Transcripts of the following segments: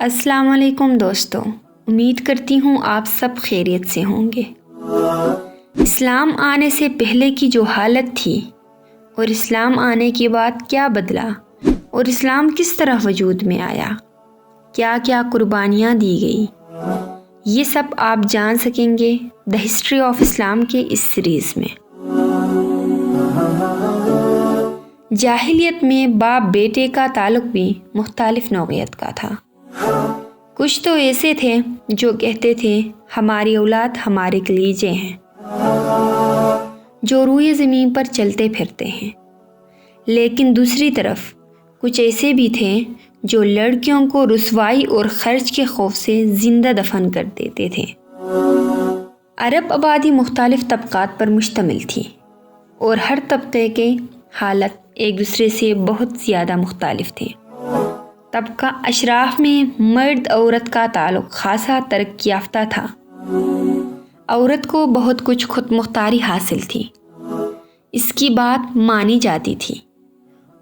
السلام علیکم دوستوں، امید کرتی ہوں آپ سب خیریت سے ہوں گے۔ اسلام آنے سے پہلے کی جو حالت تھی اور اسلام آنے کے بعد کیا بدلا اور اسلام کس طرح وجود میں آیا، کیا کیا قربانیاں دی گئی، یہ سب آپ جان سکیں گے دی ہسٹری آف اسلام کے اس سیریز میں۔ جاہلیت میں باپ بیٹے کا تعلق بھی مختلف نوعیت کا تھا۔ کچھ تو ایسے تھے جو کہتے تھے ہماری اولاد ہمارے کلیجے ہیں، جو روئے زمین پر چلتے پھرتے ہیں، لیکن دوسری طرف کچھ ایسے بھی تھے جو لڑکیوں کو رسوائی اور خرچ کے خوف سے زندہ دفن کر دیتے تھے۔ عرب آبادی مختلف طبقات پر مشتمل تھی اور ہر طبقے کے حالت ایک دوسرے سے بہت زیادہ مختلف تھے۔ طبقہ اشراف میں مرد عورت کا تعلق خاصا ترقی یافتہ تھا۔ عورت کو بہت کچھ خود مختاری حاصل تھی، اس کی بات مانی جاتی تھی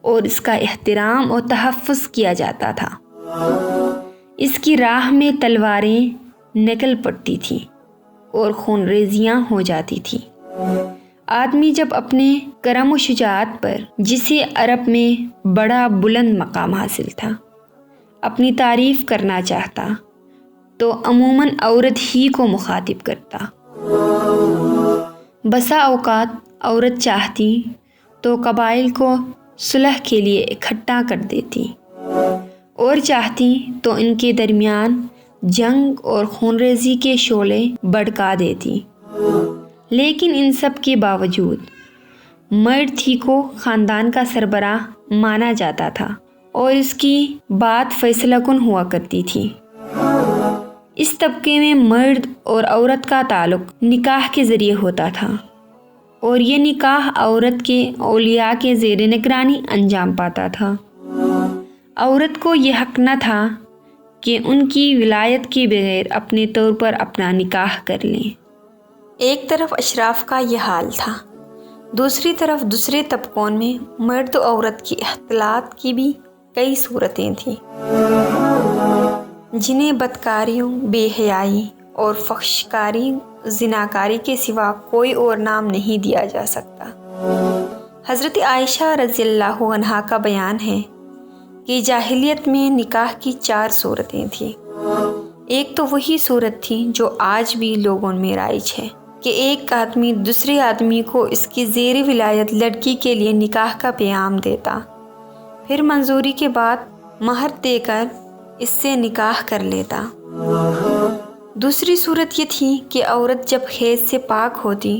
اور اس کا احترام اور تحفظ کیا جاتا تھا۔ اس کی راہ میں تلواریں نکل پڑتی تھیں اور خون ریزیاں ہو جاتی تھیں۔ آدمی جب اپنے کرم و شجاعت پر، جسے عرب میں بڑا بلند مقام حاصل تھا، اپنی تعریف کرنا چاہتا تو عموماً عورت ہی کو مخاطب کرتا۔ بسا اوقات عورت چاہتی تو قبائل کو صلح کے لیے اکٹھا کر دیتی اور چاہتی تو ان کے درمیان جنگ اور خونریزی کے شعلے بھڑکا دیتی۔ لیکن ان سب کے باوجود مرد ہی کو خاندان کا سربراہ مانا جاتا تھا اور اس کی بات فیصلہ کن ہوا کرتی تھی۔ اس طبقے میں مرد اور عورت کا تعلق نکاح کے ذریعے ہوتا تھا اور یہ نکاح عورت کے اولیاء کے زیر نگرانی انجام پاتا تھا۔ عورت کو یہ حق نہ تھا کہ ان کی ولایت کے بغیر اپنے طور پر اپنا نکاح کر لیں۔ ایک طرف اشراف کا یہ حال تھا، دوسری طرف دوسرے طبقوں میں مرد و عورت کی اختلاط کی بھی کئی صورتیں تھیں، جنہیں بدکاریوں، بے حیائی اور فحشکاری، زناکاری کے سوا کوئی اور نام نہیں دیا جا سکتا۔ حضرت عائشہ رضی اللہ عنہا کا بیان ہے کہ جاہلیت میں نکاح کی 4 صورتیں تھیں۔ ایک تو وہی صورت تھی جو آج بھی لوگوں میں رائج ہے کہ ایک آدمی دوسرے آدمی کو اس کی زیر ولایت لڑکی کے لیے نکاح کا پیغام دیتا، پھر منظوری کے بعد مہر دے کر اس سے نکاح کر لیتا۔ دوسری صورت یہ تھی کہ عورت جب حیض سے پاک ہوتی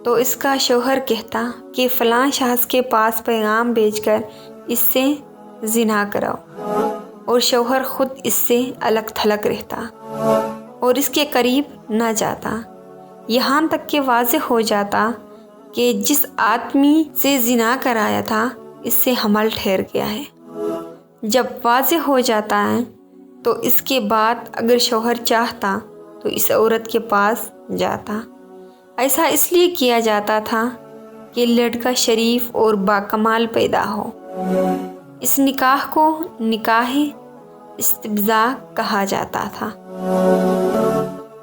تو اس کا شوہر کہتا کہ فلاں شخص کے پاس پیغام بھیج کر اس سے زنا کراؤ، اور شوہر خود اس سے الگ تھلگ رہتا اور اس کے قریب نہ جاتا، یہاں تک کہ واضح ہو جاتا کہ جس آدمی سے زنا کرایا تھا اس سے حمل ٹھہر گیا ہے۔ جب واضح ہو جاتا ہے تو اس کے بعد اگر شوہر چاہتا تو اس عورت کے پاس جاتا۔ ایسا اس لیے کیا جاتا تھا کہ لڑکا شریف اور باکمال پیدا ہو۔ اس نکاح کو نکاح استبضاء کہا جاتا تھا۔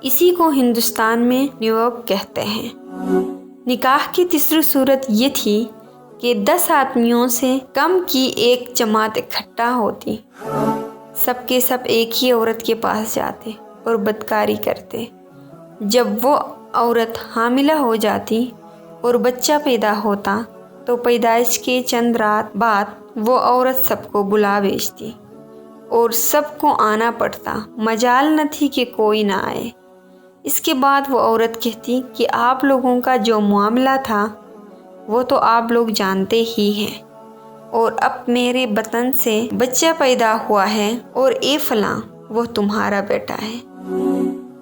اسی کو ہندوستان میں نیواب کہتے ہیں۔ نکاح کی تیسری صورت یہ تھی کہ 10 آدمیوں سے کم کی ایک جماعت اکٹھا ہوتی، سب کے سب ایک ہی عورت کے پاس جاتے اور بدکاری کرتے۔ جب وہ عورت حاملہ ہو جاتی اور بچہ پیدا ہوتا تو پیدائش کے چند رات بعد وہ عورت سب کو بلا بھیجتی اور سب کو آنا پڑتا، مجال نہ تھی کہ کوئی نہ آئے۔ اس کے بعد وہ عورت کہتی کہ آپ لوگوں کا جو معاملہ تھا وہ تو آپ لوگ جانتے ہی ہیں، اور اب میرے بطن سے بچہ پیدا ہوا ہے اور اے فلاں وہ تمہارا بیٹا ہے،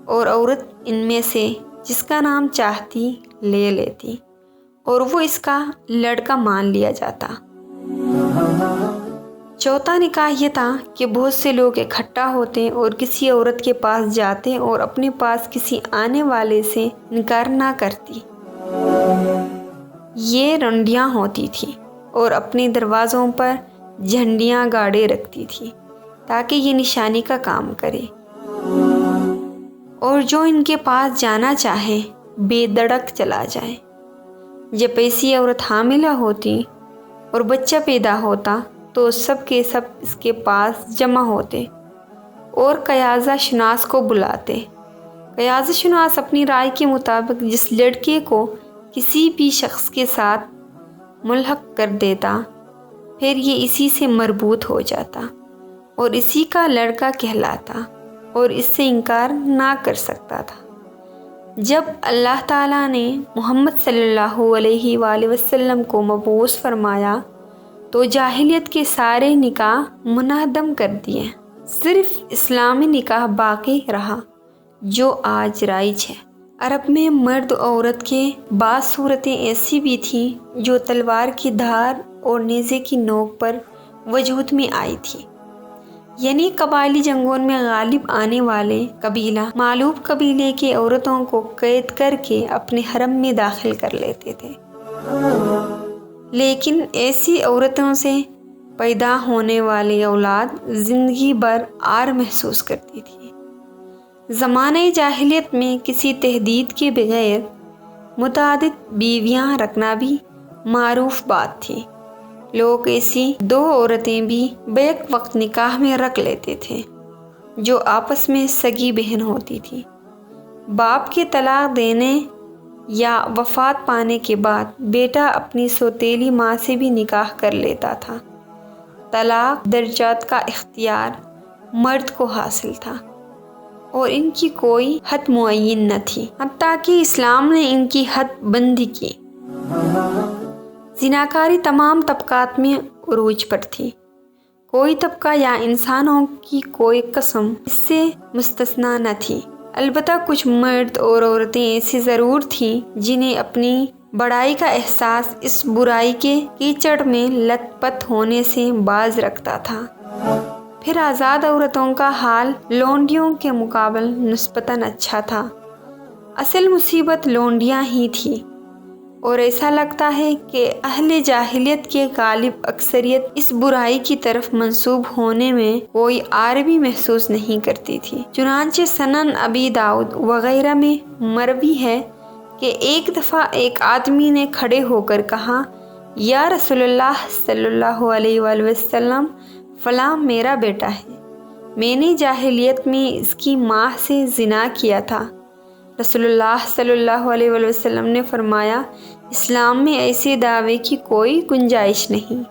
اور عورت ان میں سے جس کا نام چاہتی لے لیتی اور وہ اس کا لڑکا مان لیا جاتا۔ چوتھا نکاح یہ تھا کہ بہت سے لوگ اکٹھا ہوتے اور کسی عورت کے پاس جاتے اور اپنے پاس کسی آنے والے سے انکار نہ کرتی۔ یہ رنڈیاں ہوتی تھی اور اپنے دروازوں پر جھنڈیاں گاڑے رکھتی تھی تاکہ یہ نشانی کا کام کرے، اور جو ان کے پاس جانا چاہے بے دڑک چلا جائے۔ جب ایسی عورت حاملہ ہوتی اور بچہ پیدا ہوتا تو سب کے سب اس کے پاس جمع ہوتے اور قیاضہ شناس کو بلاتے۔ قیاضہ شناس اپنی رائے کے مطابق جس لڑکے کو کسی بھی شخص کے ساتھ ملحق کر دیتا، پھر یہ اسی سے مربوط ہو جاتا اور اسی کا لڑکا کہلاتا اور اس سے انکار نہ کر سکتا تھا۔ جب اللہ تعالیٰ نے محمد صلی اللہ علیہ وآلہ وسلم کو مبعوث فرمایا تو جاہلیت کے سارے نکاح منہدم کر دیے، صرف اسلامی نکاح باقی رہا جو آج رائج ہے۔ عرب میں مرد و عورت کے بعض صورتیں ایسی بھی تھیں جو تلوار کی دھار اور نیزے کی نوک پر وجود میں آئی تھی، یعنی قبائلی جنگوں میں غالب آنے والے قبیلہ مغلوب قبیلے کی عورتوں کو قید کر کے اپنے حرم میں داخل کر لیتے تھے، لیکن ایسی عورتوں سے پیدا ہونے والی اولاد زندگی بھر عار محسوس کرتی تھی۔ زمانہ جاہلیت میں کسی تحدید کے بغیر متعدد بیویاں رکھنا بھی معروف بات تھی۔ لوگ ایسی دو عورتیں بھی بیک وقت نکاح میں رکھ لیتے تھے جو آپس میں سگی بہن ہوتی تھی۔ باپ کے طلاق دینے یا وفات پانے کے بعد بیٹا اپنی سوتیلی ماں سے بھی نکاح کر لیتا تھا۔ طلاق درجات کا اختیار مرد کو حاصل تھا اور ان کی کوئی حد معین نہ تھی، حتیٰ کہ اسلام نے ان کی حد بندی کی۔ زناکاری تمام طبقات میں عروج پر تھی، کوئی طبقہ یا انسانوں کی کوئی قسم اس سے مستثنیٰ نہ تھی۔ البتہ کچھ مرد اور عورتیں ایسی ضرور تھیں جنہیں اپنی بڑائی کا احساس اس برائی کے کیچڑ میں لت پت ہونے سے باز رکھتا تھا۔ پھر آزاد عورتوں کا حال لونڈیوں کے مقابل نسبتاً اچھا تھا۔ اصل مصیبت لونڈیاں ہی تھی، اور ایسا لگتا ہے کہ اہل جاہلیت کے غالب اکثریت اس برائی کی طرف منسوب ہونے میں کوئی عار بھی محسوس نہیں کرتی تھی۔ چنانچہ سنن ابی داؤد وغیرہ میں مروی ہے کہ ایک دفعہ ایک آدمی نے کھڑے ہو کر کہا، یا رسول اللہ صلی اللہ علیہ وآلہ وسلم، فلاں میرا بیٹا ہے، میں نے جاہلیت میں اس کی ماں سے زنا کیا تھا۔ رسول اللہ صلی اللہ علیہ وآلہ وسلم نے فرمایا، اسلام میں ایسے دعوے کی کوئی گنجائش نہیں۔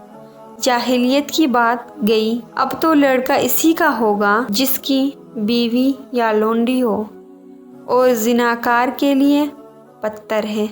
جاہلیت کی بات گئی، اب تو لڑکا اسی کا ہوگا جس کی بیوی یا لونڈی ہو، اور زناکار کے لیے پتھر ہے۔